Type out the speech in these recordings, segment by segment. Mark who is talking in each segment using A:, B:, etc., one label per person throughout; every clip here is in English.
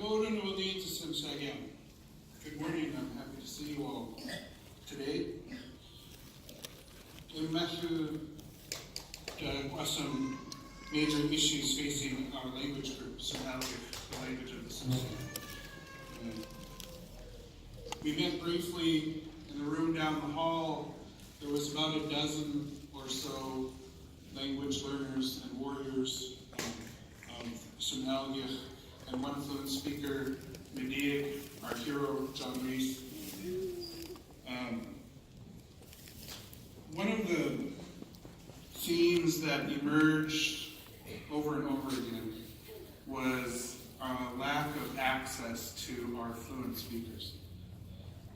A: Good morning, I'm happy to see you all today. There are some major issues facing our language group, Sm'algyax, the language of the Tsimshian. We met briefly in the room down the hall. There was about a dozen or so language learners and warriors of Sm'algyax, and one fluent speaker, Medea, our hero, John Reese. One of the themes that emerged over and over again was a lack of access to our fluent speakers.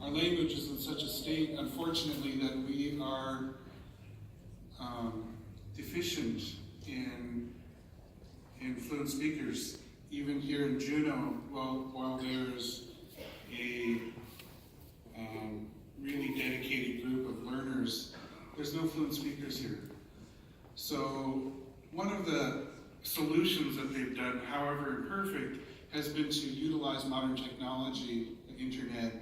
A: Our language is in such a state, unfortunately, that we are deficient in fluent speakers. Even here in Juneau, while there's a really dedicated group of learners, there's no fluent speakers here. So one of the solutions that they've done, however imperfect, has been to utilize modern technology, the internet,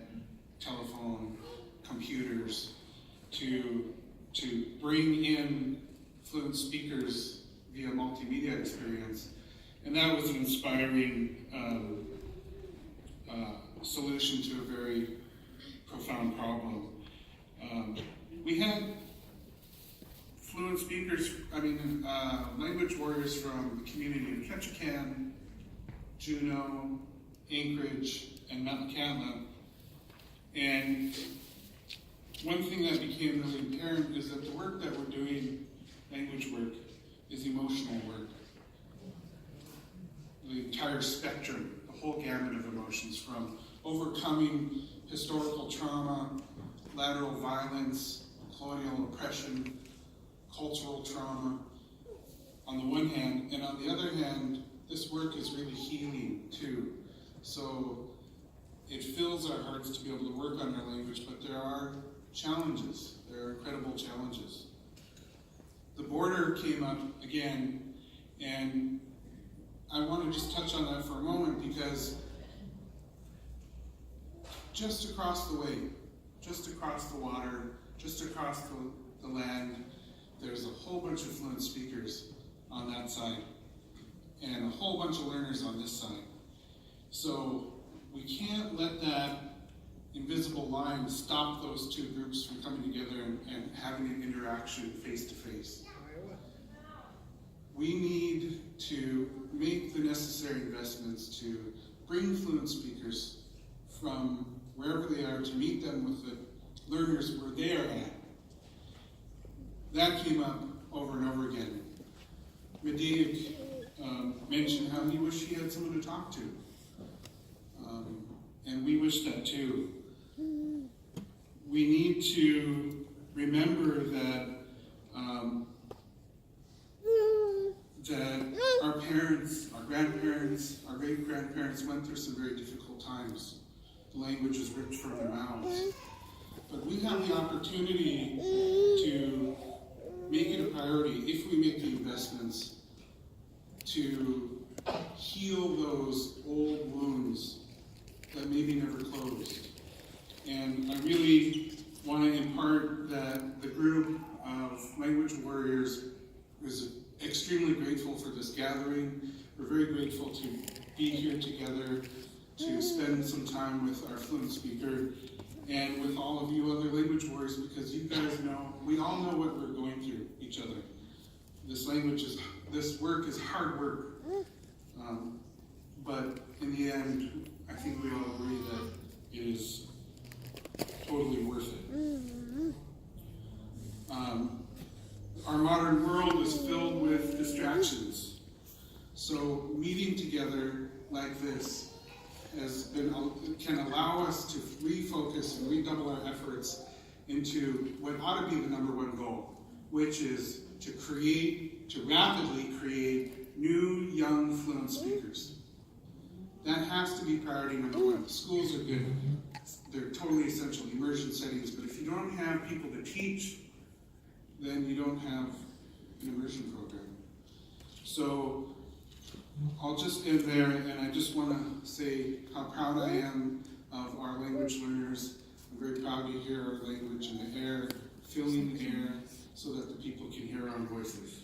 A: telephone, computers, to bring in fluent speakers via multimedia experience. And that was an inspiring solution to a very profound problem. We had fluent speakers, language warriors from the community of Ketchikan, Juneau, Anchorage, and Mount McCandless. And one thing that became really apparent is that the work that we're doing, language work, is emotional work. The entire spectrum, the whole gamut of emotions, from overcoming historical trauma, lateral violence, colonial oppression, cultural trauma, on the one hand, and on the other hand, this work is really healing too. So it fills our hearts to be able to work on our language, but there are challenges. There are incredible challenges. The border came up again, and I want to just touch on that for a moment, because just across the way, just across the water, just across the land, there's a whole bunch of fluent speakers on that side, and a whole bunch of learners on this side. So we can't let that invisible line stop those two groups from coming together and having an interaction face to face. We need to make the necessary investments to bring fluent speakers from wherever they are to meet them with the learners where they are at. That came up over and over again. Medea mentioned how he wished he had someone to talk to. And we wish that too. We need to remember that our parents, our grandparents, our great-grandparents went through some very difficult times. The language was ripped from their mouths. But we have the opportunity to make it a priority, if we make the investments, to heal those old wounds that maybe never closed. And I really want to impart that the group of language warriors is extremely grateful for this gathering. We're very grateful to be here together, to spend some time with our fluent speaker and with all of you other language warriors, because you guys know, we all know what we're going through each other. This work is hard work. But in the end, I think we all agree that it is totally worth it. Our modern world is filled with distractions. So meeting together like this can allow us to refocus and redouble our efforts into what ought to be the number one goal, which is to rapidly create new, young, fluent speakers. That has to be priority number one. Schools are good. They're totally essential, immersion settings, but if you don't have people to teach, then you don't have an immersion program. So I'll just end there, and I just want to say how proud I am of our language learners. I'm very proud to hear our language in the air, filling the air, so that the people can hear our voices.